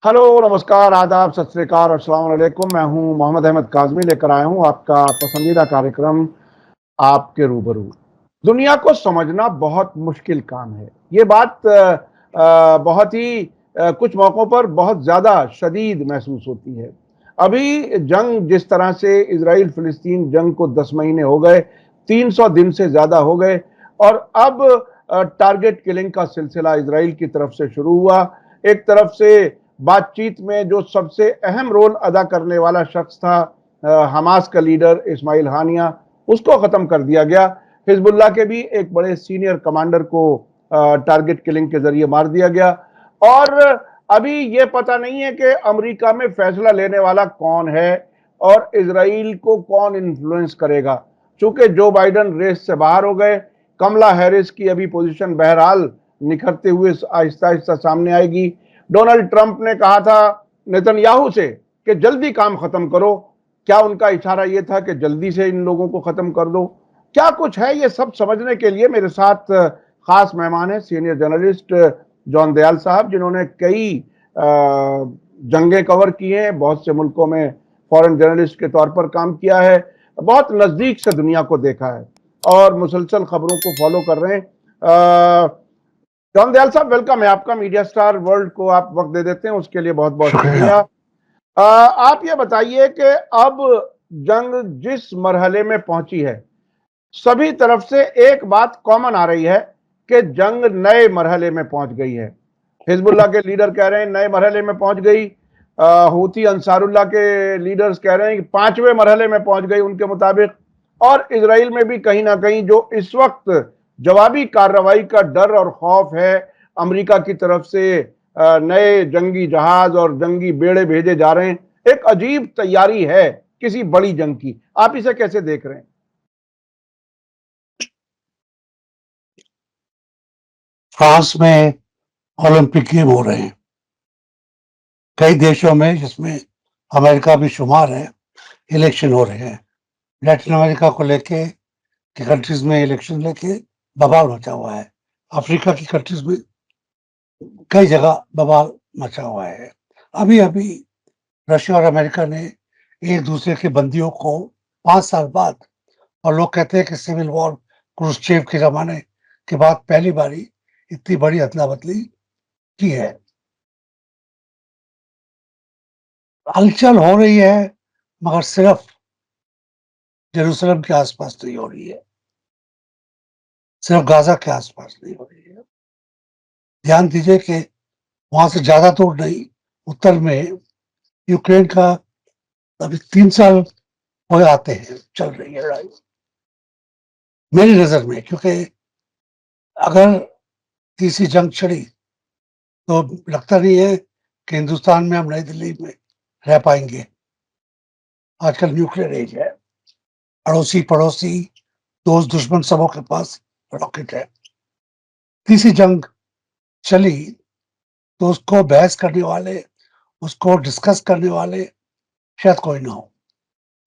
Hello, नमस्कार, आदाब, सत श्री अकाल और अस्सलाम वालेकुम। मैं हूं मोहम्मद अहमद काज़मी, लेकर आया हूं आपका पसंदीदा कार्यक्रम आपके रूबरू। दुनिया को समझना बहुत मुश्किल काम है। ये बात बहुत ही कुछ मौक़ों पर बहुत ज़्यादा शदीद महसूस होती है। अभी जंग जिस तरह से इज़राइल फ़िलिस्तीन जंग को 10 महीने हो गए, 300 दिन से ज़्यादा हो गए और अब टारगेट किलिंग का सिलसिला इज़राइल की तरफ से शुरू हुआ। एक तरफ से बातचीत में जो सबसे अहम रोल अदा करने वाला शख्स था, हमास का लीडर इस्माइल हानिया, उसको ख़त्म कर दिया गया। हिजबुल्लाह के भी एक बड़े सीनियर कमांडर को टारगेट किलिंग के ज़रिए मार दिया गया। और अभी ये पता नहीं है कि अमेरिका में फैसला लेने वाला कौन है और इजराइल को कौन इन्फ्लुएंस करेगा। चूंकि जो बाइडन रेस से बाहर हो गए, कमला हैरिस की अभी पोजीशन बहरहाल निखरते हुए आहिस्ता आहिस्ता सामने आएगी। डोनाल्ड ट्रंप ने कहा था नेतन्याहू से कि जल्दी काम खत्म करो। क्या उनका इशारा यह था कि जल्दी से इन लोगों को खत्म कर दो? क्या कुछ है, ये सब समझने के लिए मेरे साथ खास मेहमान है, सीनियर जर्नलिस्ट जॉन दयाल साहब, जिन्होंने कई जंगें कवर की हैं, बहुत से मुल्कों में फॉरेन जर्नलिस्ट के तौर पर काम किया है, बहुत नज़दीक से दुनिया को देखा है और मुसलसल खबरों को फॉलो कर रहे हैं। जॉन दयाल साहब, वेलकम है आपका। मीडिया स्टार वर्ल्ड को आप वक्त दे देते हैं, उसके लिए बहुत बहुत शुक्रिया। शुक्रिया। आप ये बताइए कि अब जंग जिस मरहले में पहुंची है, सभी तरफ से एक बात कॉमन आ रही है कि जंग नए मरहले में पहुंच गई है। हिजबुल्लाह के लीडर कह रहे हैं नए मरहले में पहुंच गई। हूती अंसारुल्लाह के लीडर्स कह रहे हैं कि 5वें मरहले में पहुंच गई उनके मुताबिक। और इजराइल में भी कहीं ना कहीं जो इस वक्त जवाबी कार्रवाई का डर और खौफ है, अमेरिका की तरफ से नए जंगी जहाज और जंगी बेड़े भेजे जा रहे हैं, एक अजीब तैयारी है किसी बड़ी जंग की। आप इसे कैसे देख रहे हैं? फ्रांस में ओलंपिक गेम हो रहे हैं। कई देशों में, जिसमें अमेरिका भी शुमार है, इलेक्शन हो रहे हैं। लैटिन अमेरिका को लेके की कंट्रीज में इलेक्शन लेके बवाल मचा हुआ है। अफ्रीका की कंट्रीज में कई जगह बवाल मचा हुआ है। अभी अभी रशिया और अमेरिका ने एक दूसरे के बंदियों को 5 साल बाद, और लोग कहते हैं कि सिविल वॉर क्रुश्चेव के जमाने के बाद पहली बारी इतनी बड़ी अदला बदली की है। हलचल हो रही है, मगर सिर्फ जेरूसलम के आसपास नहीं हो रही है, सिर्फ गाजा के आसपास नहीं हो रही है। ध्यान दीजिए कि वहां से ज्यादा दूर नहीं, उत्तर में यूक्रेन का अभी 3 साल हो आते हैं चल रही है लड़ाई, मेरी नजर में। क्योंकि अगर तीसरी जंग छिड़ी तो लगता नहीं है कि हिंदुस्तान में हम नई दिल्ली में रह पाएंगे। आजकल न्यूक्लियर एज है, अड़ोसी पड़ोसी दोस्त दुश्मन सबों के पास रॉकेट है। तीसरी जंग चली तो उसको बहस करने वाले, उसको डिस्कस करने वाले शायद कोई ना हो,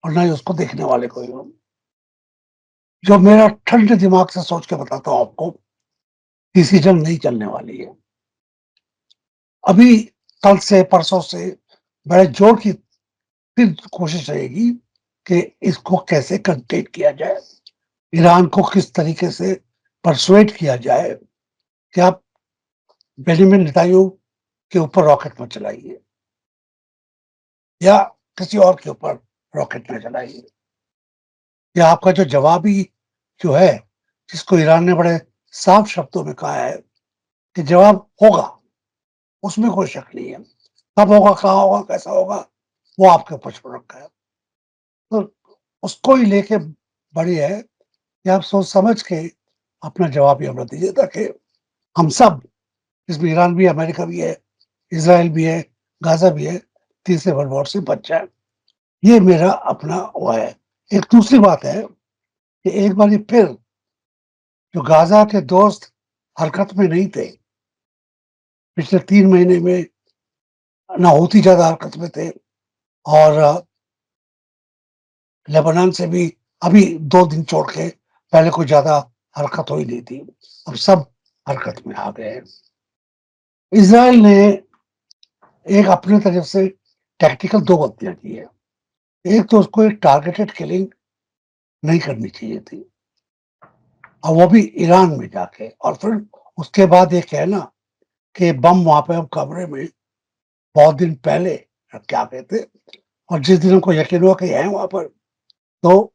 और ना ही उसको देखने वाले कोई हो। जो मेरा ठंडे दिमाग से सोच के बताता हूँ आपको, तीसरी जंग नहीं चलने वाली है। अभी कल से परसों से बड़े जोर की फिर कोशिश रहेगी कि इसको कैसे कंटेन किया जाए, ईरान को किस तरीके से परसुएट किया जाए कि आप बेंजामिन नेतन्याहू के ऊपर रॉकेट मत चलाइए या किसी और के ऊपर रॉकेट न चलाइए। या आपका जो जवाबी जो है, जिसको ईरान ने बड़े साफ शब्दों में कहा है कि जवाब होगा, उसमें कोई शक नहीं है। कब होगा, कहाँ होगा, कैसा होगा, वो आपके ऊपर छोड़ रखा है। तो उसको ही लेके बड़ी है कि आप सोच समझ के अपना जवाब हमला दीजिए, ताकि हम सब, इसमें ईरान भी है, अमेरिका भी है, इसराइल भी है, गाजा भी है, तीसरे वर्ल्ड वॉर से बच जाए। ये मेरा अपना वो है। एक दूसरी बात है कि एक बार फिर जो गाजा के दोस्त हरकत में नहीं थे, पिछले 3 महीने में ना हूती ज्यादा हरकत में थे, और लेबनान से भी अभी 2 दिन छोड़ के पहले कोई ज्यादा हरकत हो ही नहीं थी। अब सब हरकत में आ गए हैं। इसराइल ने एक अपने तरफ से टैक्टिकल 2 गलतियां की है। एक तो उसको एक टारगेटेड किलिंग नहीं करनी चाहिए थी, और वो भी ईरान में जाके, और फिर उसके बाद ये कहना कि बम वहां पे हम कमरे में बहुत दिन पहले रख के आ गए थे, और जिस दिन हमको यकीन हुआ कि है वहां पर, तो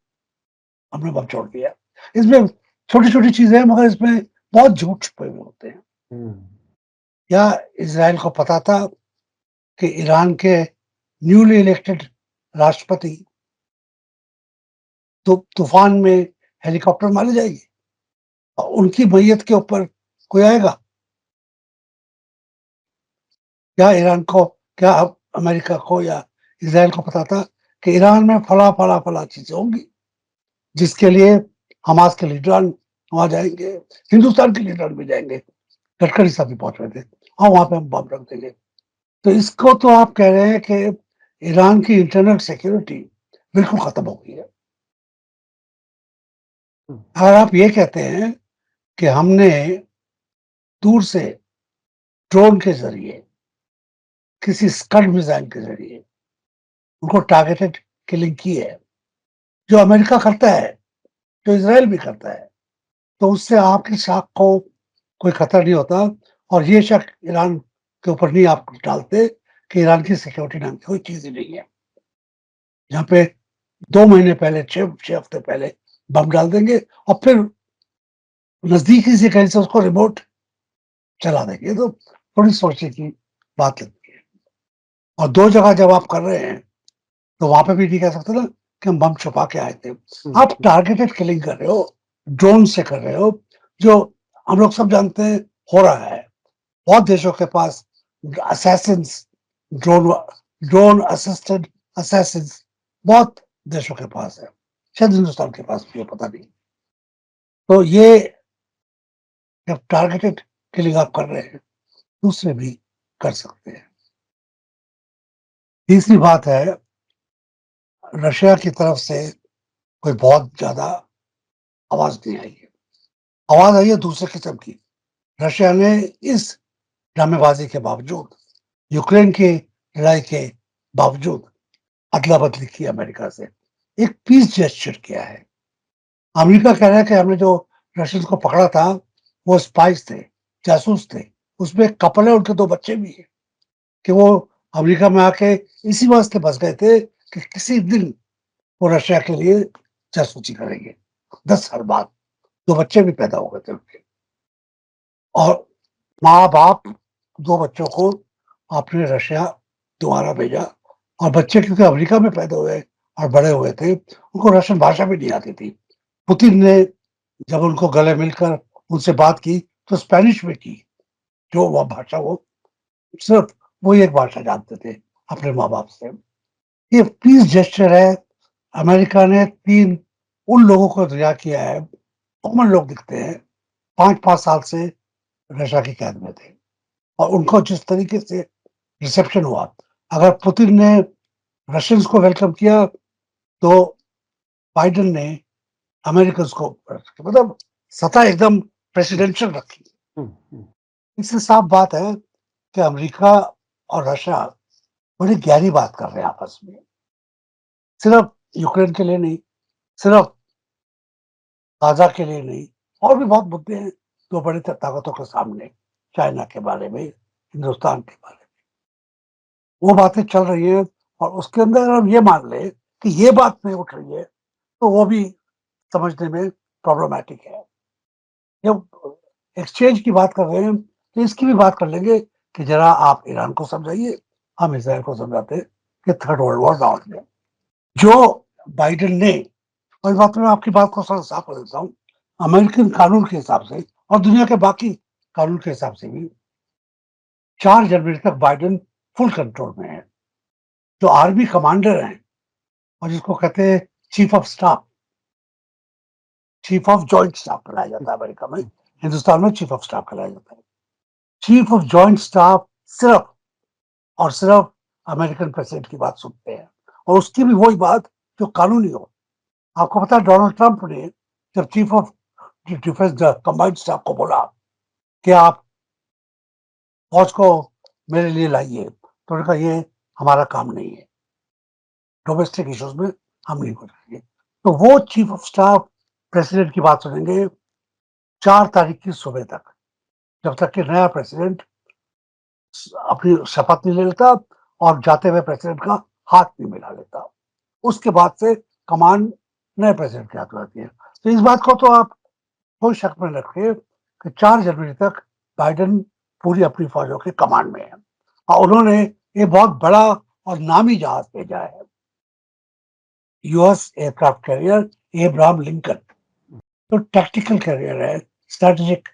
हमने बम छोड़ दिया। इसमें छोटी छोटी चीजें हैं, मगर इसमें बहुत झूठ छुपे हुए होते हैं। क्या इसराइल को पता था कि ईरान के न्यूली इलेक्टेड राष्ट्रपति तो तूफान में हेलीकॉप्टर मारी जाएगी और उनकी मैयत के ऊपर कोई आएगा? क्या ईरान को, क्या अब अमेरिका को या इसराइल को पता था कि ईरान में फला फला फला चीजें होंगी, जिसके लिए हमास के लीडर वहां जाएंगे, हिंदुस्तान के लीडर भी जाएंगे, गडकरी साहब भी पहुंच रहे थे, हाँ वहां पे हम बम रख देंगे। तो इसको तो आप कह रहे हैं कि ईरान की इंटरनल सिक्योरिटी बिल्कुल खत्म हो गई है। अगर आप ये कहते हैं कि हमने दूर से ड्रोन के जरिए, किसी स्कड मिसाइल के जरिए उनको टारगेटेड किलिंग की है, जो अमेरिका करता है, जो इसराइल भी करता है, तो उससे आपकी साख को कोई खतरा नहीं होता, और ये शक ईरान के ऊपर नहीं आप डालते कि ईरान की सिक्योरिटी नाम की कोई चीज ही नहीं है। यहाँ पे 2 महीने पहले, 6 हफ्ते पहले बम डाल देंगे, और फिर नजदीकी से कहीं से उसको रिमोट चला देंगे, तो थोड़ी सोचने की बात लगती है। और 2 जगह जब आप कर रहे हैं, तो वहां पे भी नहीं कह सकते ना कि हम बम छुपा के आए थे। आप टारगेटेड किलिंग कर रहे हो, ड्रोन से कर रहे हो, जो हम लोग सब जानते हैं हो रहा है। बहुत देशों के पास assassins, drone drone assisted assassins बहुत देशों के पास है, शायद हिंदुस्तान के पास भी है, पता नहीं। तो ये जब टारगेटेड किलिंग आप कर रहे हैं, दूसरे भी कर सकते हैं। तीसरी बात है, रशिया की तरफ से कोई बहुत ज्यादा आवाज नहीं आई है। आवाज आई है दूसरे किस्म की। रशिया ने इस ड्रामेबाजी के बावजूद, यूक्रेन की लड़ाई के बावजूद अदला बदली की अमेरिका से, एक पीस जेस्चर किया है। अमेरिका कह रहा है कि हमने जो रशियन को पकड़ा था वो स्पाइस थे, जासूस थे, उसमें एक कपल है, उनके 2 बच्चे भी हैं, कि वो अमेरिका में आके इसी वास्ते बस गए थे कि किसी दिन वो रशिया के लिए जासूसी करेंगे। 10 साल बाद 2 बच्चे भी पैदा हो गए थे उनके, और माँ बाप 2 बच्चों को आपने रशिया दोबारा भेजा, और बच्चे क्योंकि अमेरिका में पैदा हुए और बड़े हुए थे, उनको रशियन भाषा भी नहीं आती थी। पुतिन ने जब उनको गले मिलकर उनसे बात की, तो स्पेनिश में की, जो वह भाषा वो सिर्फ वही एक भाषा जानते थे अपने माँ बाप से। ये पीस जेस्चर है। अमेरिका ने 3 उन लोगों को रिहा किया है, कॉमन लोग दिखते हैं, 5-5 साल से रशिया की कैद में थे, और उनको जिस तरीके से रिसेप्शन हुआ, अगर पुतिन ने रशियंस को वेलकम किया, तो बाइडेन ने अमेरिकन को, मतलब सत्ता एकदम प्रेसिडेंशियल रखी। इससे साफ बात है कि अमेरिका और रशिया बड़ी गहरी बात कर रहे हैं आपस में, सिर्फ यूक्रेन के लिए नहीं, सिर्फ गाजा के लिए नहीं, और भी बहुत मुद्दे हैं जो बड़ी ताकतों के सामने, चाइना के बारे में, हिंदुस्तान के बारे में वो बातें चल रही है। और उसके अंदर अगर हम ये मान ले कि ये बात नहीं उठ रही है, तो वो भी समझने में प्रॉब्लमैटिक है। जब एक्सचेंज की बात कर रहे हैं, तो इसकी भी बात कर लेंगे कि जरा आप ईरान को समझाइए, हम इसराइल को समझाते हैं कि थर्ड वर्ल्ड वॉर ना हो जाए। जो बाइडेन ने, और इस बात में आपकी बात को थोड़ा साफ कर देता हूँ, अमेरिकन कानून के हिसाब से और दुनिया के बाकी कानून के हिसाब से भी 4 जनवरी तक बाइडेन फुल कंट्रोल में है। जो आर्मी कमांडर हैं, और जिसको कहते हैं chief of staff, chief of joint staff कहलाया जाता है अमेरिका में, हिंदुस्तान में चीफ ऑफ स्टाफ कहलाया जाता है। चीफ ऑफ जॉइंट स्टाफ सिर्फ और सिर्फ अमेरिकन प्रेसिडेंट की बात सुनते हैं, और उसकी भी वही बात जो कानूनी हो। आपको पता है डोनाल्ड ट्रंप ने जब chief of defence combined staff को बोला कि आप फौज को मेरे लिए लाइए, तो उन्होंने कहा ये हमारा काम नहीं है, डोमेस्टिक इश्यूज में हम नहीं करेंगे। तो वो चीफ ऑफ स्टाफ प्रेसिडेंट की बात सुनेंगे 4 तारीख की सुबह तक, जब तक कि नया प्रेसिडेंट अपनी शपथ नहीं ले लेता और जाते हुए प्रेसिडेंट का हाथ नहीं मिला लेता। उसके बाद से कमान नए प्रेसिडेंट के हाथ में आती है। तो इस बात को तो आप कोई शक में रखिए कि 4 जनवरी तक बाइडेन पूरी अपनी फौजों के कमांड में है और उन्होंने ये बहुत बड़ा और नामी जहाज भेजा है, US aircraft carrier Abraham Lincoln. तो टैक्टिकल कैरियर है, स्ट्रेटेजिक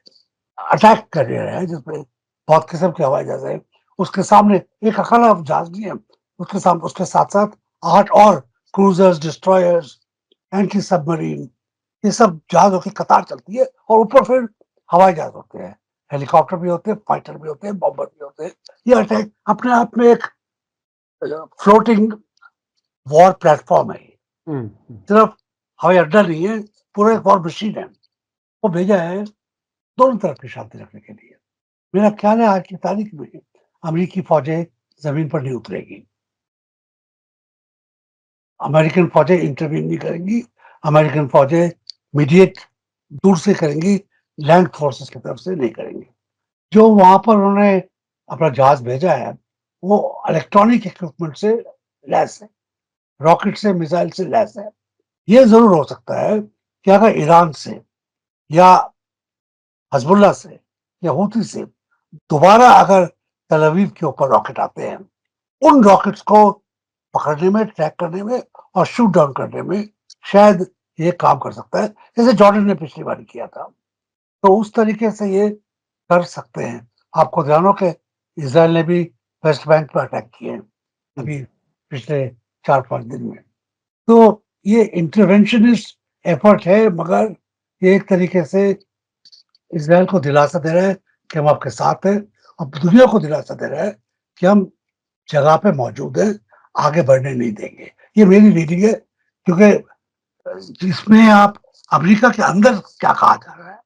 अटैक कैरियर है, जिसमें बहुत किस्म के हवाई जहाज है। उसके सामने एक अकेला जहाज नहीं है, उसके सामने उसके साथ साथ 8 और क्रूजर्स, डिस्ट्रॉयर्स, एंटी सबमरीन, ये सब जहाजों की कतार चलती है और ऊपर फिर हवाई जहाज होते हैं, हेलीकॉप्टर भी होते हैं, फाइटर भी होते हैं, बॉम्बर भी होते हैं। ये अटैक अपने आप में एक फ्लोटिंग वॉर प्लेटफॉर्म है। सिर्फ हवाई अड्डा नहीं है, पूरा एक वॉर मशीन है। वो भेजा है दोनों तरफ की शांति रखने के लिए। मेरा ख्याल है आज की तारीख में अमेरिकी फौजें जमीन पर नहीं उतरेगी, अमेरिकन फौजें इंटरवीन नहीं करेंगी, अमेरिकन फौजें मीडिएट दूर से करेंगी, लैंड फोर्सेस की तरफ से नहीं करेंगी। जो वहां पर उन्होंने अपना जहाज भेजा है वो इलेक्ट्रॉनिक इक्विपमेंट से लैस है, रॉकेट से, मिसाइल से लैस है। ये जरूर हो सकता है कि अगर ईरान से या हजबुल्ला से या हूती से दोबारा अगर तल अवीव के ऊपर रॉकेट आते हैं, उन रॉकेट्स को पकड़ने में, ट्रैक करने में और शूट डाउन करने में शायद ये काम कर सकता है, जैसे जॉर्डन ने पिछली बार किया था। तो उस तरीके से ये कर सकते हैं। आपको ध्यान हो कि इसराइल ने भी वेस्ट बैंक पर अटैक किए हैं अभी पिछले 4-5 दिन में। तो ये इंटरवेंशनिस्ट एफर्ट है, मगर ये एक तरीके से इसराइल को दिलासा दे रहा है कि हम आपके साथ हैं, और दुनिया को दिलासा दे रहा है कि हम जगह पे मौजूद हैं, आगे बढ़ने नहीं देंगे। ये मेरी रीडिंग है, क्योंकि इसमें आप अमेरिका के अंदर क्या कहा जा रहा है,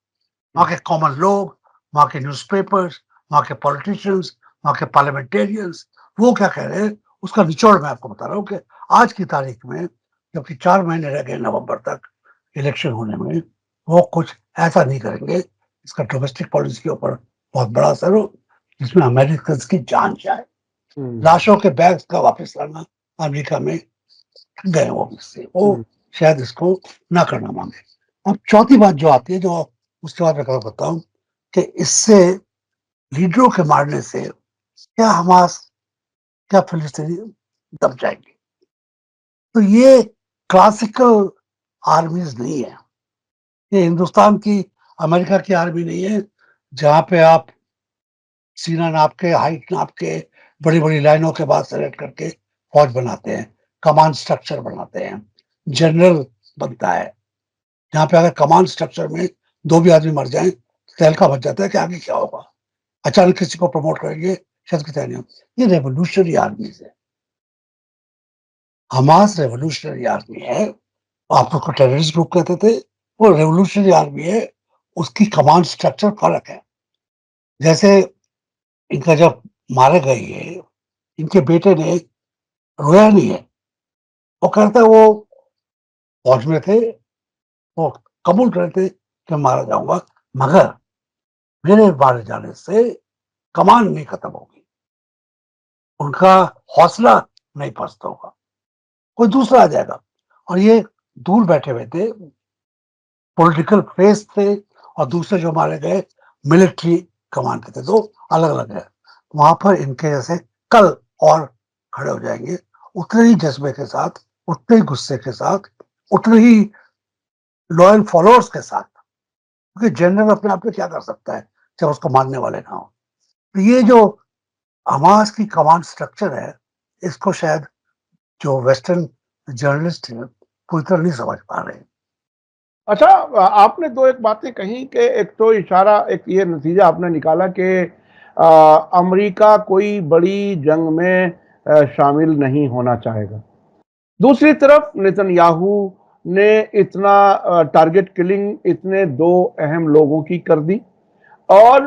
वहाँ के कॉमन लोग, वहाँ के न्यूज़पेपर्स, वहाँ के पॉलिटिशियंस, वहाँ के पार्लियामेंटेरियंस, वो क्या कह रहे हैं, उसका निचोड़ मैं आपको बता रहा हूँ कि आज की तारीख में, जबकि 4 महीने रह गए नवंबर तक इलेक्शन होने में, वो कुछ ऐसा नहीं करेंगे इसका डोमेस्टिक पॉलिसी के ऊपर बहुत बड़ा असर हो, जिसमें अमेरिकन की जान जाए। लाशों के बैग्स का वापस लाना अमेरिका में गए वो इससे, वो शायद इसको ना करना मांगे। अब चौथी बात जो आती है, जो उसके बाद मैं करता हूँ कि इससे लीडरों के मारने से क्या हमास, क्या फिलिस्तीनी दब जाएंगे। तो ये क्लासिकल आर्मीज नहीं है, ये हिंदुस्तान की, अमेरिका की आर्मी नहीं है, जहां पे आप सीना नाप के, हाइट नाप के, बड़ी बड़ी लाइनों के बाद सेलेक्ट करके फौज बनाते हैं, कमांड स्ट्रक्चर बनाते हैं, जनरल बनता है। यहाँ पे अगर कमांड स्ट्रक्चर में 2 भी आदमी मर जाएं तो तहलका बच जाता है कि आगे क्या होगा, अचानक किसी को प्रमोट करेंगे, शायद की तैयारी हो। ये रेवोल्यूशनरी आर्मी है, हमास रेवोल्यूशनरी आर्मी है। आप उसको टेररिस्ट ग्रुप कहते थे, वो रेवोल्यूशनरी आर्मी है, उसकी कमांड स्ट्रक्चर फर्क है। जैसे इनका जब मारे गए ये, इनके बेटे ने रोया नहीं है, वो कहता है वो फौज में थे, वो कबूल करते कि मारा जाऊंगा, मगर मेरे मारे जाने से कमान नहीं खत्म होगी, उनका हौसला नहीं पस्त होगा, कोई दूसरा आ जाएगा। और ये दूर बैठे हुए थे, पॉलिटिकल फेस थे, और दूसरे जो मारे गए मिलिट्री कमान के थे, तो अलग अलग है। वहां पर इनके जैसे कल और खड़े हो जाएंगे, उतने ही जज्बे के साथ, उतने ही गुस्से के साथ, उतने ही लॉयल फॉलोअर्स के साथ, क्योंकि जनरल अपने आप में क्या कर सकता है जब उसको मानने वाले ना हो। तो ये जो हमास की कमांड स्ट्रक्चर है, इसको शायद जो वेस्टर्न जर्नलिस्ट हैं पूरी तरह नहीं समझ पा रहे हैं। अच्छा, आपने 2 एक बातें कही कि एक तो इशारा, एक ये नतीजा आपने निकाला कि अमेरिका कोई बड़ी जंग में शामिल नहीं होना चाहेगा। दूसरी तरफ नेतन्याहू ने इतना टारगेट किलिंग इतने 2 अहम लोगों की कर दी, और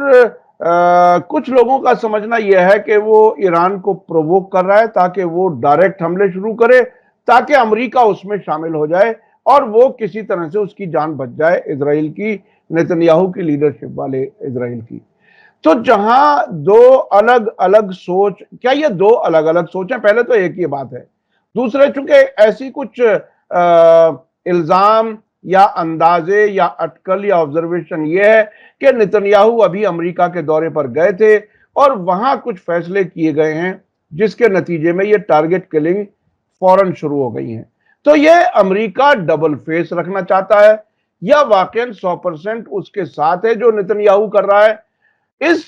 कुछ लोगों का समझना यह है कि वो ईरान को प्रोवोक कर रहा है ताकि वो डायरेक्ट हमले शुरू करे, ताकि अमेरिका उसमें शामिल हो जाए और वो किसी तरह से उसकी जान बच जाए, इजराइल की, नेतन्याहू की लीडरशिप वाले इजराइल की। तो जहां दो अलग अलग सोच, क्या ये दो अलग अलग सोच है? पहले तो एक ही बात है। दूसरे, चूंकि ऐसी कुछ इल्जाम या अंदाजे या अटकल या ऑब्जर्वेशन ये है कि नेतन्याहू अभी अमेरिका के दौरे पर गए थे और वहां कुछ फैसले किए गए हैं जिसके नतीजे में ये टारगेट किलिंग फौरन शुरू हो गई हैं। तो ये अमेरिका डबल फेस रखना चाहता है या वाकई 100% उसके साथ है जो नेतन्याहू कर रहा है? इस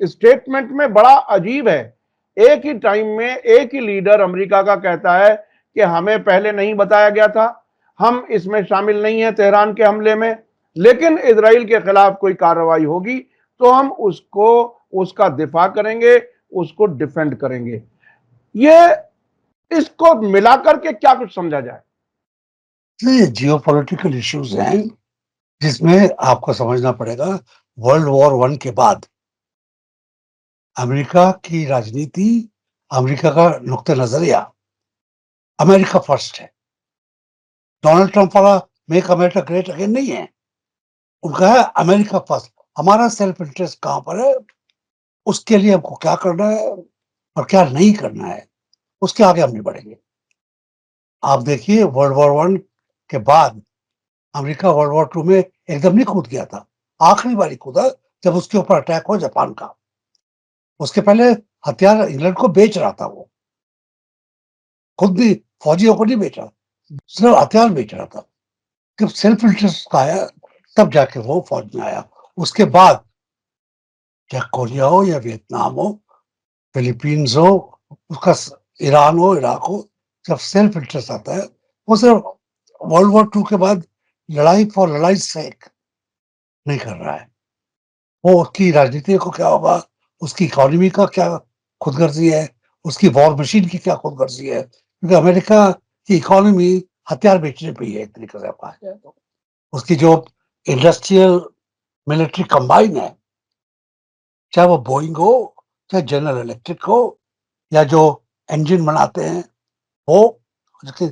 स्टेटमेंट में बड़ा अजीब है। एक ही टाइम में एक ही लीडर अमेरिका का कहता है कि हमें पहले नहीं बताया गया था, हम इसमें शामिल नहीं है तेहरान के हमले में, लेकिन इजराइल के खिलाफ कोई कार्रवाई होगी तो हम उसको, उसका दिफा करेंगे, उसको डिफेंड करेंगे। ये, इसको मिलाकर के क्या कुछ समझा जाए? ये जियोपॉलिटिकल इश्यूज हैं जिसमें आपको समझना पड़ेगा वर्ल्ड वॉर वन के बाद अमेरिका की राजनीति, अमेरिका का नुक्ता नजरिया अमेरिका फर्स्ट है। डोनाल्ड ट्रंप वाला मेक अमेरिका ग्रेट अगेन नहीं है, उनका है अमेरिका फर्स्ट। हमारा सेल्फ इंटरेस्ट कहां पर है, उसके लिए हमको क्या करना है और क्या नहीं करना है, उसके आगे हम नहीं बढ़ेंगे। आप देखिए वर्ल्ड वॉर वन के बाद अमेरिका वर्ल्ड वॉर टू में एकदम नहीं कूद गया था, आखिरी बारी कूदा जब उसके ऊपर अटैक हो जापान का। उसके पहले हथियार इंग्लैंड को बेच रहा था, वो खुद भी फौजियों को नहीं बेच रहा, सिर्फ हथियार बेच रहा था। जब सेल्फ इंटरेस्ट का आया तब जाके वो फौज में आया। उसके बाद चाहे कोरिया हो या वियतनाम हो, फिलीपींस हो, उसका ईरान हो, इराक हो, जब सेल्फ इंटरेस्ट आता है, वो सिर्फ वर्ल्ड वॉर टू के बाद लड़ाई फॉर लड़ाई सेक नहीं कर रहा है। वो उसकी राजनीति को क्या होगा, उसकी इकोनॉमी का क्या खुदगर्जी है, उसकी वॉर मशीन की क्या खुदगर्जी है, क्योंकि अमेरिका की इकोनॉमी हथियार बेचने पे ही है एक तरीके से कहा जाए तो। उसकी जो इंडस्ट्रियल मिलिट्री कंबाइन है, चाहे वो बोइंग हो, चाहे जनरल इलेक्ट्रिक हो, या जो इंजन बनाते हैं वो, जिसके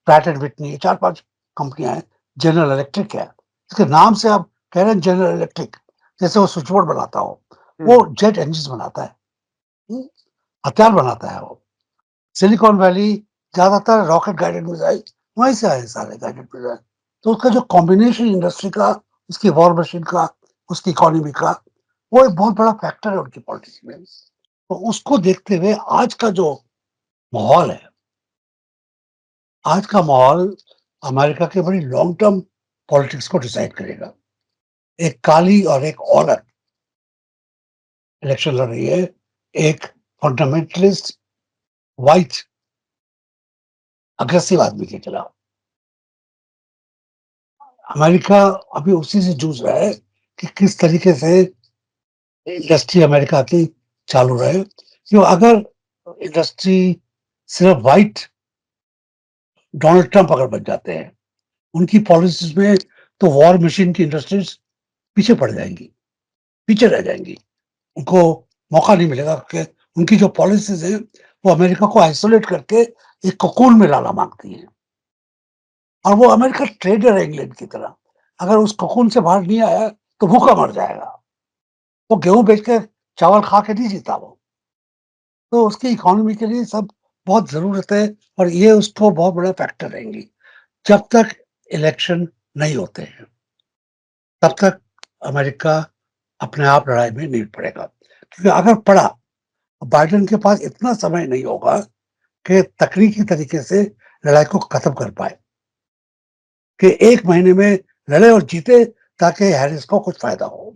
प्रैट एंड विटनी, 4-5 कंपनियां हैं, जनरल इलेक्ट्रिक है, इसके नाम से आप कह रहे हैं जनरल इलेक्ट्रिक, जैसे वो स्विच बोर्ड बनाता हो, वो जेट इंजन बनाता है, हम्म, हथियार बनाता है वो। सिलिकॉन वैली ज्यादातर रॉकेट गाइडेड मिसाइल वहीं से आए, सारे गाइडेड मिसाइल। तो उसका जो कॉम्बिनेशन इंडस्ट्री का, उसकी वॉर मशीन का, उसकी इकोनॉमी का, वो एक बहुत बड़ा फैक्टर है उनकी पॉलिटिक्स में। तो उसको देखते हुए आज का जो माहौल है, आज का माहौल अमेरिका के बड़ी लॉन्ग टर्म पॉलिटिक्स को डिसाइड करेगा। एक काली और एक औरत इलेक्शन लड़ रही है, एक फंडामेंटलिस्ट व्हाइट अग्रेसिव आदमी के खिलाफ। अमेरिका अभी उसी से जूझ रहा है कि किस तरीके से इंडस्ट्री अमेरिका की चालू रहे। क्यों, अगर इंडस्ट्री सिर्फ व्हाइट डोनाल्ड ट्रंप अगर बन जाते हैं उनकी पॉलिसीज में, तो वॉर मशीन की इंडस्ट्रीज पीछे पड़ जाएंगी, पीछे रह जाएंगी, उनको मौका नहीं मिलेगा कि उनकी जो पॉलिसीज हैं वो अमेरिका को आइसोलेट करके एक कोकून में लाना मांगती हैं। और वो अमेरिका ट्रेडर है इंग्लैंड की तरह, अगर उस कोकून से बाहर नहीं आया तो भूखा मर जाएगा। वो गेहूं बेच के चावल खा के नहीं जीता वो। तो उसकी इकोनॉमी के लिए सब बहुत जरूरत है, और ये उसको बहुत बड़ा फैक्टर रहेंगी। जब तक इलेक्शन नहीं होते हैं तब तक अमेरिका अपने आप लड़ाई में नहीं पड़ेगा, क्योंकि अगर पड़ा, बाइडेन के पास इतना समय नहीं होगा कि तकनीकी तरीके से लड़ाई को खत्म कर पाए, कि 1 महीने में लड़े और जीते ताकि हैरिस को कुछ फायदा हो।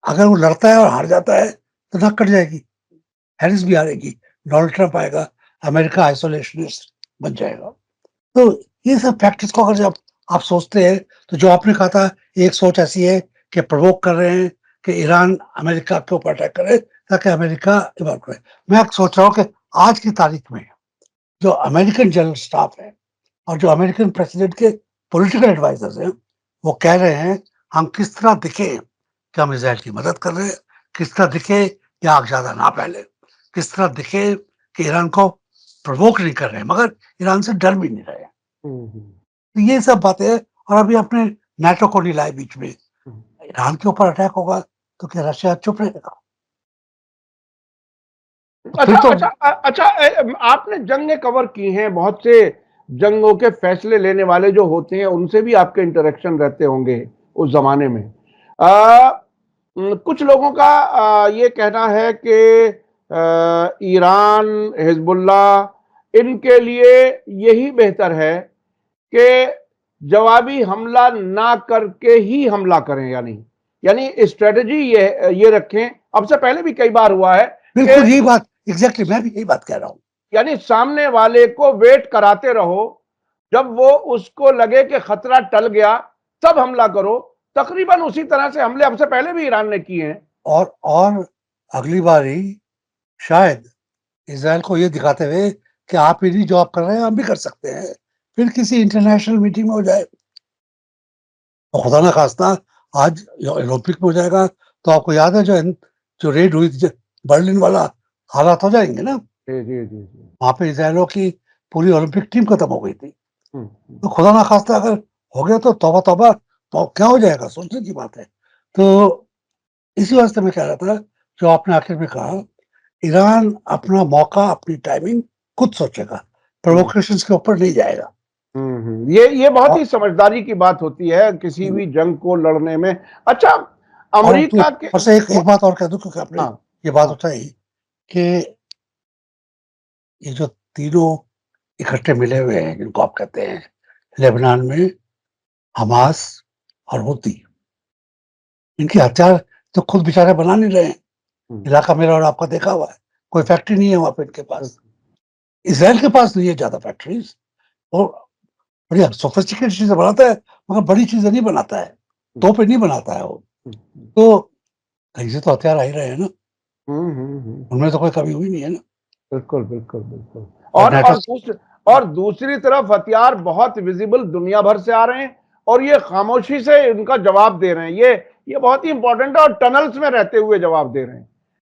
अगर वो लड़ता है और हार जाता है तो नाक कट जाएगी, हैरिस भी हारेगी, डोनाल्ड ट्रंप आएगा, अमेरिका आइसोलेशनिस्ट बन जाएगा। तो ये सब फैक्टर्स को अगर जब आप सोचते हैं, तो जो आपने कहा था, एक सोच ऐसी है कि प्रवोक कर रहे हैं कि ईरान अमेरिका के ऊपर अटैक करे ताकि अमेरिका इवॉल्व करे। मैं सोच रहा हूँ कि आज की तारीख में जो अमेरिकन जनरल स्टाफ है और जो अमेरिकन प्रेसिडेंट के पॉलिटिकल एडवाइजर्स हैं, वो कह रहे हैं हम किस तरह दिखे कि हम इसराइल की मदद कर रहे हैं, किस तरह दिखे कि आग ज्यादा ना फैले, किस तरह दिखे कि ईरान को प्रवोक नहीं कर रहे हैं, मगर ईरान से डर भी नहीं रहे हैं। तो ये सब बातें हैं। और अभी अपने नाटो को नहीं लाए बीच में। ईरान के ऊपर अटैक होगा तो क्या रशिया चुप रहेगा? फिर अच्छा तो अच्छा अच्छा, आपने जंगें कवर की हैं, बहुत से जंगों के फैसले लेने वाले जो होते हैं उनसे भी आपके इंटरेक्शन रहते होंगे उस जमाने में। कुछ लोगों का ये कहना है कि ईरान, हिजबुल्ला, इनके लिए यही बेहतर है कि जवाबी हमला ना करके ही हमला करें, यानी यानी स्ट्रेटजी ये रखें। अब से पहले भी कई बार हुआ है बिल्कुल कि यही बात, एग्जैक्टली मैं भी यही बात कह रहा हूँ। यानी सामने वाले को वेट कराते रहो, जब वो उसको लगे कि खतरा टल गया तब हमला करो। तकरीबन उसी तरह से हमले अब से पहले भी ईरान ने किए हैं। और अगली बारी शायद इसराइल को ये दिखाते हुए कि आप ही नहीं जो आप कर रहे हैं हम भी कर सकते हैं, फिर किसी इंटरनेशनल मीटिंग में हो जाए, तो खुदा ना खास्ता आज ओलंपिक में हो जाएगा, तो आपको याद है जो रेड हुई थी, बर्लिन वाला हालात हो जाएंगे ना। जी जी जी जी। वहां पे इसराइलों की पूरी ओलंपिक टीम खत्म हो गई थी। हम्म। तो खुदा ना खास्ता अगर हो गया तो तौबा तौबा, तो क्या हो जाएगा, सोचने की बात है। तो इसी वास्ते मैं कह रहा था, जो आपने आखिर में कहा, ईरान अपना मौका, अपनी टाइमिंग खुद सोचेगा, प्रोवोकेशंस के ऊपर नहीं जाएगा। ये बहुत और ही समझदारी की बात होती है किसी भी जंग को लड़ने में। अच्छा, और तो अमेरिका के और से एक बात और कह दूं, क्योंकि आपने हाँ ये बात हाँ। उठाई कि ये जो तीनों इकट्ठे मिले हुए हैं, जिनको आप कहते हैं लेबनान में हमास और हुती, इनके हथियार तो खुद बेचारे बना नहीं रहे हैं। हम्म, इलाका मेरा और आपका देखा हुआ है, कोई फैक्ट्री नहीं है वहां पे इनके पास। इसराइल के पास नहीं है ज्यादा फैक्ट्रीज, और बढ़िया सोफिस्टिकेटेड चीजें बनाता है, मगर बड़ी चीजें नहीं बनाता है, तोपें नहीं बनाता है वो। तो कहीं से तो हथियार आ ही रहे हैं ना, उनमें तो कोई कमी हुई नहीं है ना। बिल्कुल बिल्कुल बिल्कुल। और और नाटो और दूसरी तरफ हथियार बहुत विजिबल दुनिया भर से आ रहे हैं और ये खामोशी से इनका जवाब दे रहे हैं। ये बहुत ही इंपॉर्टेंट है, और टनल्स में रहते हुए जवाब दे रहे हैं ये।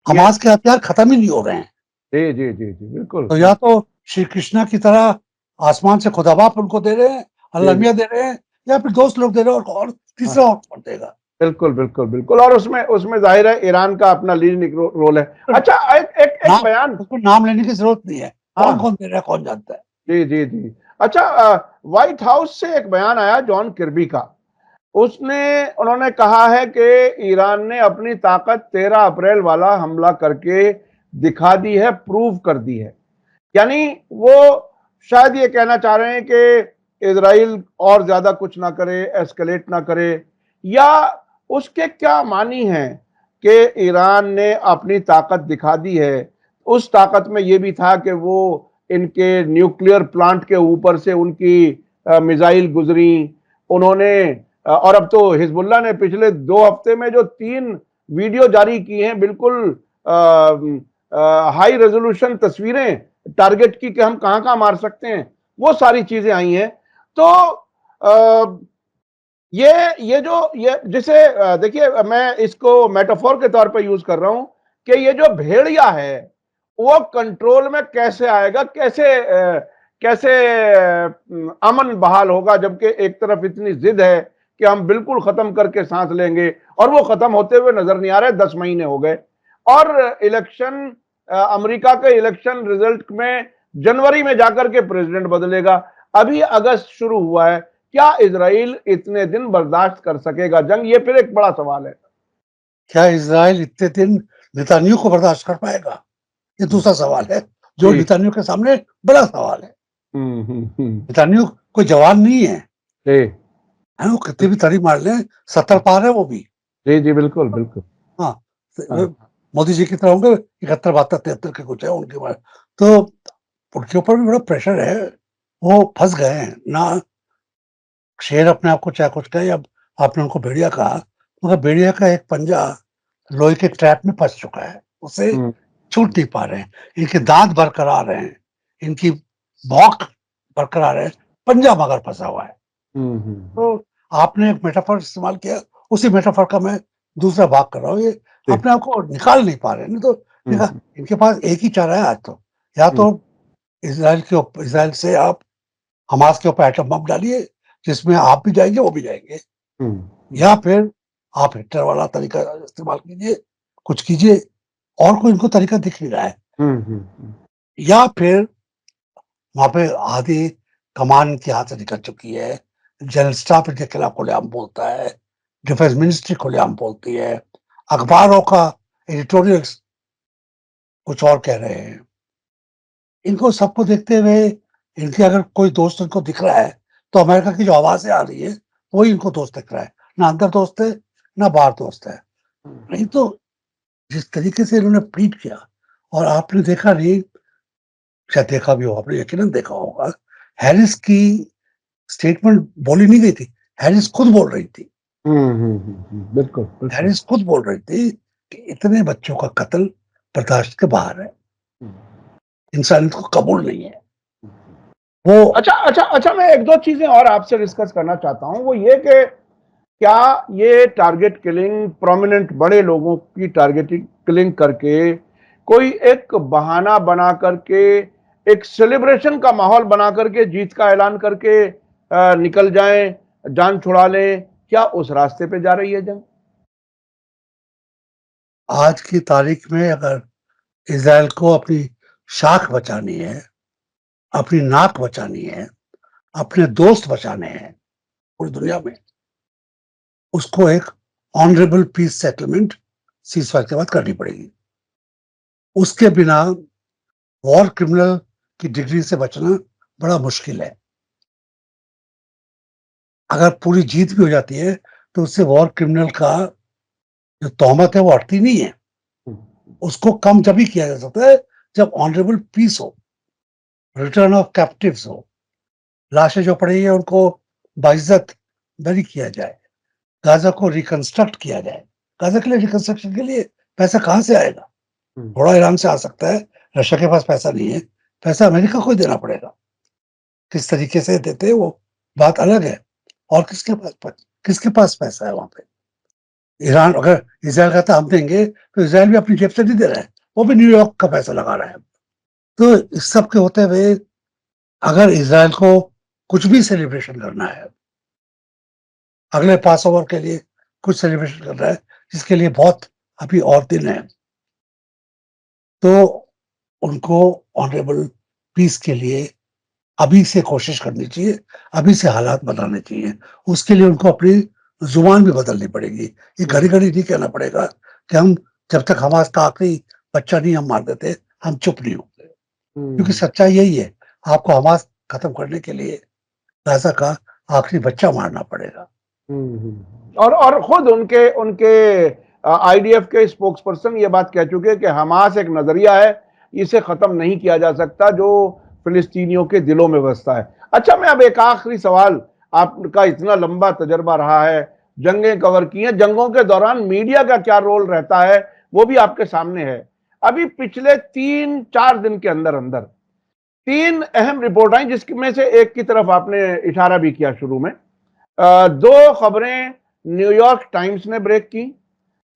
हमास के हथियार खत्म ही नहीं हो रहे हैं। जी जी जी जी बिल्कुल। तो या तो श्री कृष्णा की तरह आसमान से खुदा बाप उनको दे रहे हैं, जी अल्लाह जी मियां दे रहे हैं, या फिर दोस्त लोग दे रहे हैं, और हाँ, तीसरा और कौन देगा? बिल्कुल बिल्कुल बिल्कुल। और उसमें उसमें जाहिर है ईरान का अपना लीडिंग रोल है। अच्छा, एक नाम, बयान। उसको नाम लेने की जरूरत नहीं है, कौन हाँ कौन दे रहा है कौन जानता है। जी जी जी। अच्छा, व्हाइट हाउस से एक बयान आया जॉन किर्बी का। उन्होंने कहा है कि ईरान ने अपनी ताकत 13 अप्रैल वाला हमला करके दिखा दी है, प्रूव कर दी है। यानी वो शायद ये कहना चाह रहे हैं कि इजराइल और ज्यादा कुछ ना करे, एस्केलेट ना करे, या उसके क्या मानी है कि ईरान ने अपनी ताकत दिखा दी है। उस ताकत में ये भी था कि वो इनके न्यूक्लियर प्लांट के ऊपर से उनकी मिसाइल गुजरी उन्होंने। और अब तो हिजबुल्ला ने पिछले 2 हफ्ते में जो 3 वीडियो जारी की हैं, बिल्कुल हाई रेजोल्यूशन तस्वीरें टारगेट की कि हम कहां कहां मार सकते हैं, वो सारी चीजें आई हैं। तो आ, ये जो ये जिसे देखिए, मैं इसको मेटाफोर के तौर पे यूज कर रहा हूं कि ये जो भेड़िया है वो कंट्रोल में कैसे आएगा, कैसे अमन बहाल होगा, जबकि एक तरफ इतनी जिद है कि हम बिल्कुल खत्म करके सांस लेंगे, और वो खत्म होते हुए नजर नहीं आ रहे। 10 महीने हो गए और इलेक्शन, अमेरिका के इलेक्शन रिजल्ट में जनवरी में जाकर के प्रेसिडेंट बदलेगा। अभी अगस्त शुरू हुआ है। क्या इजराइल इतने दिन बर्दाश्त कर सकेगा जंग? ये फिर एक बड़ा सवाल है। क्या इसराइल इतने दिन नेतान्याहू को बर्दाश्त कर पाएगा? ये दूसरा सवाल है, जो जी। नेतान्याहू के सामने बड़ा सवाल है। हम्म। नेतान्याहू कोई जवान नहीं है, जी वो कितनी भी तड़ी मार ले, 70 पार है वो भी। जी जी बिल्कुल बिल्कुल। हाँ, हाँ। मोदी जी की तरह होंगे, 71 72 73 के कुछ है उनके पास। तो उनके ऊपर भी बड़ा प्रेशर है, वो फंस गए हैं ना। शेर अपने आप को चाहे कुछ कहे, अब आपने उनको भेड़िया कहा, मगर भेड़िया का एक पंजा लोहे के ट्रैप में फंस चुका है, उसे हम्म छूट नहीं पा रहे हैं। इनके दांत बरकरार हैं, इनकी भौंक बरकरार है, पंजा मगर फंसा हुआ है। हम्म। तो आपने एक मेटाफर इस्तेमाल किया, उसी मेटाफर का मैं दूसरा भाग कर रहा हो, ये अपने आप को निकाल नहीं पा रहे। नहीं तो इनके पास एक ही चारा है आज तो, या तो इसराइल से आप हमास के ऊपर एटम बम डालिए जिसमें आप भी जाएंगे वो भी जाएंगे, या फिर आप हिटलर वाला तरीका इस्तेमाल कीजिए, कुछ कीजिए, और कोई इनको तरीका दिख नहीं रहा है। या फिर वहां पे आधी कमान के हाथ से निकल चुकी है, जनरल स्टाफ इनके खिलाफ खुलेआम बोलता है, डिफेंस मिनिस्ट्री खुलेआम बोलती है, अखबारों का एडिटोरियल्स कुछ और कह रहे हैं। इनको सबको देखते हुए इनके अगर कोई दोस्त इनको दिख रहा है तो अमेरिका की जो आवाजें आ रही है वही इनको दोस्त दिख रहा है, ना अंदर दोस्त है ना बाहर दोस्त है। नहीं तो जिस तरीके से इन्होंने प्लीट किया, और आपने देखा नहीं, शायद देखा भी हो, आपने यकीनन देखा होगा, हैरिस की स्टेटमेंट बोली नहीं गई थी, हैरिस खुद बोल रही थी। बिल्कुल हैरिस खुद बोल रही थी कि इतने बच्चों का कत्ल बर्दाश्त के बाहर है, इंसानियत को कबूल नहीं है वो। अच्छा, मैं एक दो चीजें और आपसे डिस्कस करना चाहता हूं, वो ये कि क्या ये टारगेट किलिंग, प्रोमिनेंट बड़े लोगों की टारगेट किलिंग करके कोई एक बहाना बना करके, एक सेलिब्रेशन का माहौल बना करके, जीत का ऐलान करके निकल जाएं, जान छुड़ा लें, क्या उस रास्ते पे जा रही है जंग? आज की तारीख में अगर इजराइल को अपनी शाख बचानी है, अपनी नाक बचानी है, अपने दोस्त बचाने हैं पूरी दुनिया में, उसको एक ऑनरेबल पीस सेटलमेंट सीजफायर के बाद करनी पड़ेगी। उसके बिना वॉर क्रिमिनल की डिग्री से बचना बड़ा मुश्किल है। अगर पूरी जीत भी हो जाती है तो उससे वॉर क्रिमिनल का जो तोहमत है वो हटती नहीं है। उसको कम जब ही किया जा सकता है जब ऑनरेबल पीस हो, रिटर्न ऑफ कैप्टिव्स हो, लाशें जो पड़ी है उनको बाइज्जत बरी किया जाए, गाजा को रिकंस्ट्रक्ट किया जाए। गाजा के लिए रिकंस्ट्रक्शन के लिए पैसा कहां से आएगा? थोड़ा ईरान से आ सकता है, रशिया के पास पैसा नहीं है, पैसा अमेरिका को ही देना पड़ेगा। किस तरीके से देते हैं वो बात अलग है, और किसके पास पैसा है वहां पे? ईरान अगर इसराइल कहता हम देंगे तो इसराइल भी अपनी जेब से नहीं दे रहा है, वो भी न्यूयॉर्क का पैसा लगा रहा है। तो इस सब के होते हुए अगर इसराइल को कुछ भी सेलिब्रेशन करना है, अगले पास ओवर के लिए कुछ सेलिब्रेशन करना है जिसके लिए बहुत अभी और दिन है, तो उनको ऑनरेबल पीस के लिए अभी से कोशिश करनी चाहिए, अभी से हालात बनाने चाहिए। उसके लिए उनको अपनी जुबान भी बदलनी पड़ेगी। ये घड़ी घड़ी नहीं कहना पड़ेगा कि हम जब तक हमास का आखिरी बच्चा नहीं हम मार देते हम चुप नहीं होंगे, क्योंकि सच्चाई यही है, आपको हमास खत्म करने के लिए गाजा का आखिरी बच्चा मारना पड़ेगा। और खुद उनके उनके आईडीएफ के स्पोक्स पर्सन ये बात कह चुके हैं कि हमास एक नजरिया है, इसे खत्म नहीं किया जा सकता जो फिलिस्तीनियों के दिलों में बसता है। अच्छा, मैं अब एक आखिरी सवाल, आपका इतना लंबा तजर्बा रहा है, जंगें कवर की हैं, जंगों के दौरान मीडिया का क्या रोल रहता है वो भी आपके सामने है। अभी पिछले 3-4 दिन के अंदर अंदर 3 अहम रिपोर्ट आई, जिसमें से एक की तरफ आपने इशारा भी किया शुरू में। 2 खबरें न्यूयॉर्क टाइम्स ने ब्रेक की,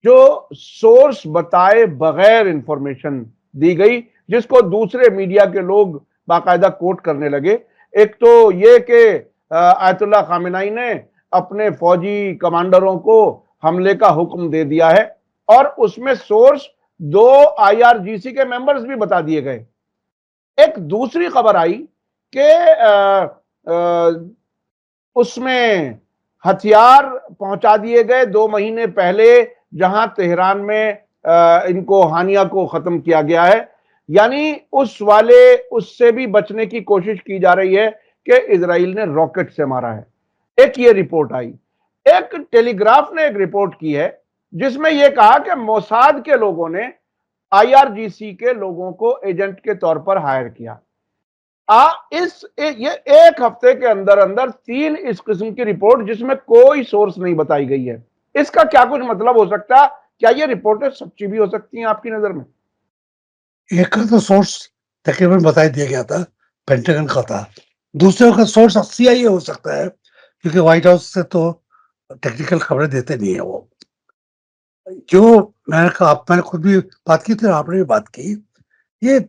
जो सोर्स बताए बगैर इंफॉर्मेशन दी गई, जिसको दूसरे मीडिया के लोग बाकायदा कोट करने लगे। एक तो ये कि आयतुल्लाह खामेनी ने अपने फौजी कमांडरों को हमले का हुक्म दे दिया है, और उसमें सोर्स 2 आईआरजीसी के मेंबर्स भी बता दिए गए। एक दूसरी खबर आई कि उसमें हथियार पहुंचा दिए गए 2 महीने पहले, जहां तेहरान में इनको हानिया को खत्म किया गया है। यानी उससे भी बचने की कोशिश की जा रही है कि इजराइल ने रॉकेट से मारा है। एक ये रिपोर्ट आई। एक टेलीग्राफ ने एक रिपोर्ट की है जिसमें यह कहा कि मोसाद के लोगों ने आईआरजीसी के लोगों को एजेंट के तौर पर हायर किया। ये एक हफ्ते के अंदर अंदर 3 इस किस्म की रिपोर्ट जिसमें कोई सोर्स नहीं बताई गई है। इसका क्या कुछ मतलब हो सकता है? क्या ये रिपोर्टें सच्ची भी हो सकती हैं आपकी नजर में? एक का तो सोर्स तकरीबन बता दिया गया था, पेंटागन का था। दूसरे का सोर्स सीआईए हो सकता है, क्योंकि व्हाइट हाउस से तो टेक्निकल खबरें देते नहीं है वो। जो मैंने खुद भी बात की थी, आपने भी बात की, ये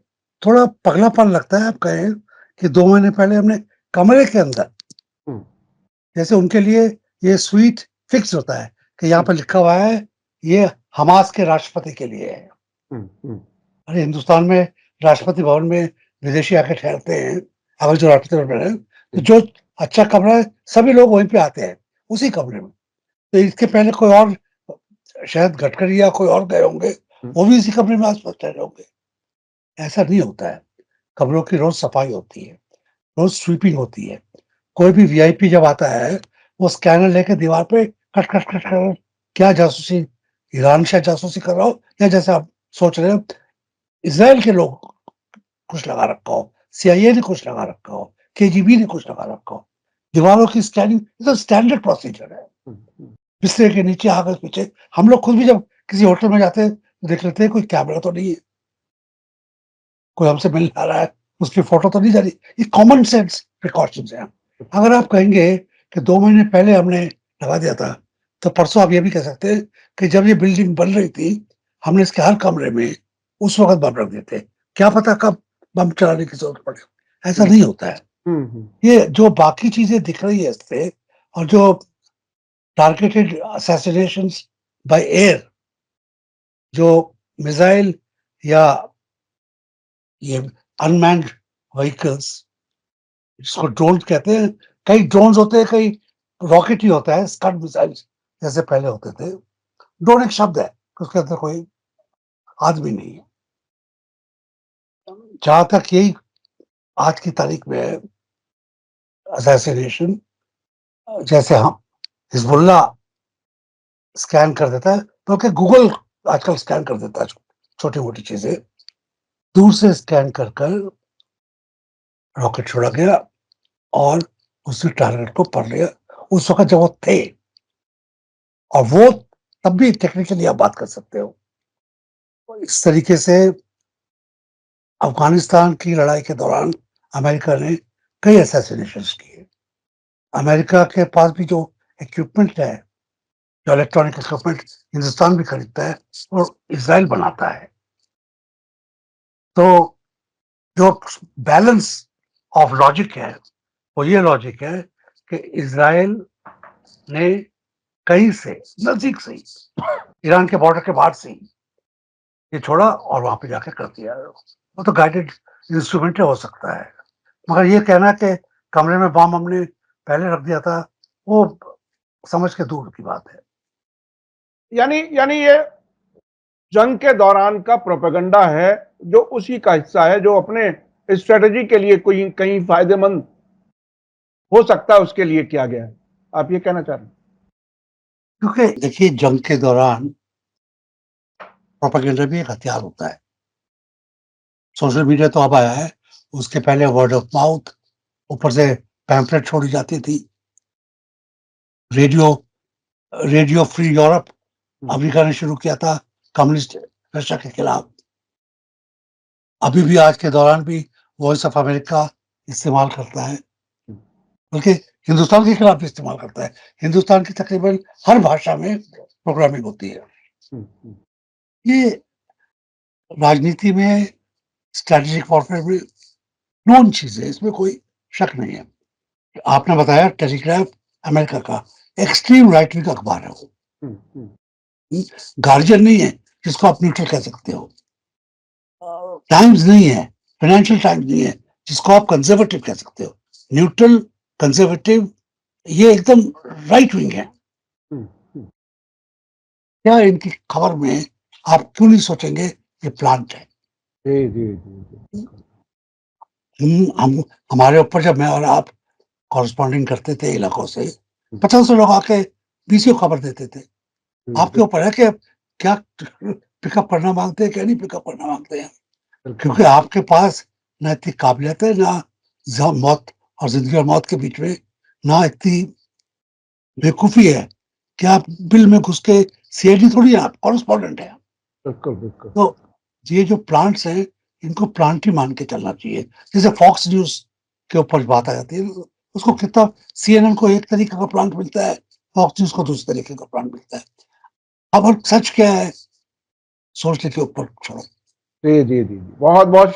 थोड़ा पगलापन लगता है। आप कहें कि 2 महीने पहले हमने कमरे के अंदर, हम्म, जैसे उनके लिए ये स्वीट फिक्स होता है कि यहाँ हम्म, पे लिखा हुआ है ये हमास के राष्ट्रपति के लिए है। हम्म, अरे हिंदुस्तान में राष्ट्रपति भवन में विदेशी आके ठहरते हैं, अगर जो राष्ट्रपति भवन है, तो जो अच्छा कमरा है सभी लोग वहीं पे आते हैं, उसी कमरे में। तो इसके पहले कोई और, शायद गडकरी या कोई और गए होंगे, हम्म, वो भी इसी कमरे में आस-पास ठहरे होंगे। ऐसा नहीं होता है। कमरों की रोज़ सफाई होती है, रोज़ स्वीपिंग होती है। कोई भी वीआईपी जब आता है, वो स्कैनर लेके दीवार पे खट, खट, खट, खट, क्या जासूसी, ईरान शायद जासूसी कर रहा हो, या जैसे आप सोच रहे हो इज़राइल के लोग कुछ लगा रखा हो, सीआईए ने कुछ लगा रखा हो, केजीबी ने कुछ लगा रखा हो। दीवारों की स्कैनिंग, ये तो स्टैंडर्ड प्रोसीजर है। हम्म, बिस्तर के नीचे, आगे पीछे, हम लोग खुद भी जब किसी होटल में जाते हैं, तो देख लेते हैं कोई कैमरा तो नहीं है, कोई हमसे मिलने आ रहा है, उसकी फोटो तो नहीं जा रही। ये कॉमन सेंस प्रिकॉशंस हैं। अगर आप कहेंगे कि 2 महीने पहले हमने लगा दिया था, तो परसों आप ये भी कह सकते हैं कि जब ये बिल्डिंग बन रही थी, हमने इसके हर कमरे में उस वक़्त बम रख दिए थे। क्या पता कब बम चलाने की ज़रूरत पड़े। ऐसा हम्म, नहीं होता है। हम्म, ये जो बाकी चीज़ें दिख रही है इससे, और जो टारगेटेड असैसिनेशंस बाय एयर, जो मिसाइल या ये अनमैन्ड व्हीकल्स, जिसको ड्रोन कहते हैं, कई ड्रोन्स होते हैं, कई रॉकेट ही होता है, स्कड मिसाइल्स जैसे पहले होते थे। ड्रोन एक शब्द है, उसके अंदर कोई आदमी नहीं है। जहाँ तक यही आज की तारीख में है, असैसिनेशन, जैसे हम हिजबुल्लाह स्कैन कर देता है, बल्कि गूगल आजकल स्कैन कर देता है छोटी-मोटी चीज़ें, दूर से स्कैन कर कर रॉकेट छोड़ा गया और उसने टारगेट को पढ़ लिया, उस वक़्त जब वो थे। और वो तब भी टेक्निकली आप बात कर सकते हो। इस तरीके से अफ़गानिस्तान की लड़ाई के दौरान अमेरिका ने कई असैसिनेशंस किए। अमेरिका के पास भी जो इक्विपमेंट है, जो इलेक्ट्रॉनिक इक्विपमेंट हिंदुस्तान भी खरीदता है और इज़राइल बनाता है। तो जो बैलेंस ऑफ लॉजिक है, वो ये लॉजिक है कि इज़राइल ने कहीं से, नज़दीक से ही, ईरान के बॉर्डर के बाहर से ही ये छोड़ा और वहाँ पे जाके कर दिया। वो तो गाइडेड इंस्ट्रूमेंट हो सकता है। मगर ये कहना कि कमरे में बम हमने पहले रख दिया था, वो समझ के दूर की बात है। यानी यानी ये जंग के दौरान का प्रोपेगेंडा है, जो उसी का हिस्सा है, जो अपने स्ट्रेटजी के लिए कोई कहीं फायदेमंद हो सकता है उसके लिए किया गया है। आप ये कहना चाह रहे हैं? क्योंकि देखिए जंग के दौरान प्रोपेगेंडा भी एक हथियार होता है। सोशल मीडिया तो अब आया है, उसके पहले वर्ड ऑफ माउथ, ऊपर से पैम्फलेट छोड़ी जाती थी। Radio radio free Europe America ने शुरू किया था कम्युनिस्ट रशिया के खिलाफ। अभी भी आज के दौरान भी वॉइस ऑफ अमेरिका इस्तेमाल करता है, बल्कि हिंदुस्तान के खिलाफ भी इस्तेमाल करता है। हिंदुस्तान की तकरीबन हर भाषा में प्रोग्रामिंग होती है। ये राजनीति में, स्ट्रैटेजिक वॉरफेयर में नॉन चीज़ है, इसमें कोई शक नहीं है। आपने बताया टेलीग्राफ अमेरिका का एक्सट्रीम राइट विंग अखबार है वो। गार्जियन नहीं है जिसको आप न्यूट्रल कह सकते हो। टाइम्स नहीं है, फाइनेंशियल टाइम्स नहीं है जिसको आप कंजर्वेटिव कह सकते हो। न्यूट्रल, कंजर्वेटिव, ये एकदम राइट विंग है। क्या इनकी खबर में आप क्यों नहीं सोचेंगे ये प्लांट है? जी जी जी हम हमारे ऊपर जब मैं और आप कॉरेस्पॉन्डिंग करते थे इलाकों से, 50 लोग आके बीसी को खबर देते थे। आपके ऊपर है कि आप क्या पिकअप करना मांगते हैं, क्या नहीं पिकअप करना मांगते हैं। क्योंकि आपके पास ना इतनी काबिलियत है, ना मौत और जिंदगी और मौत के बीच में ना इतनी बेवकूफी है कि आप बिल में घुस के, सीआईडी थोड़ी है आप, कॉरेस्पॉन्डेंट है। बिल्कुल बिल्कुल। तो ये जो प्लांट्स हैं, इनको प्लांट ही मान के चलना चाहिए। जैसे फॉक्स न्यूज के ऊपर बात आ जाती है, उसको कितना, सीएनएन को एक तरीके का प्लांट मिलता है, फॉक्स न्यूज को दूसरे तरीके का प्लांट मिलता है। अब सच क्या है सोचने के ऊपर छोड़ो। जी जी जी जी, बहुत बहुत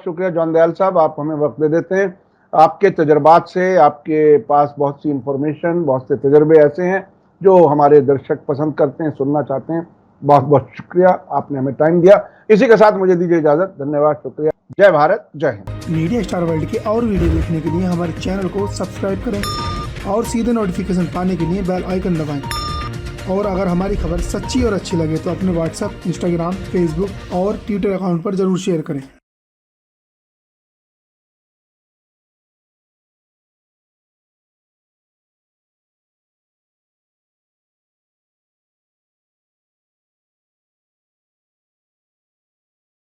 शुक्रिया जॉन दयाल साहब, आप हमें वक्त दे देते हैं। आपके तजर्बात से, आपके पास बहुत सी इंफॉर्मेशन, बहुत से तजर्बे ऐसे हैं जो हमारे दर्शक पसंद करते हैं, सुनना चाहते हैं। बहुत बहुत शुक्रिया, आपने हमें टाइम दिया। इसी के साथ मुझे दीजिए इजाजत। धन्यवाद, शुक्रिया। जय भारत, जय हिंद। मीडिया स्टार वर्ल्ड के और वीडियो देखने के लिए हमारे चैनल को सब्सक्राइब करें और सीधे नोटिफिकेशन पाने के लिए बेल आइकन दबाएं। और अगर हमारी खबर सच्ची और अच्छी लगे तो अपने व्हाट्सएप, इंस्टाग्राम, फेसबुक और ट्विटर अकाउंट पर जरूर शेयर करें।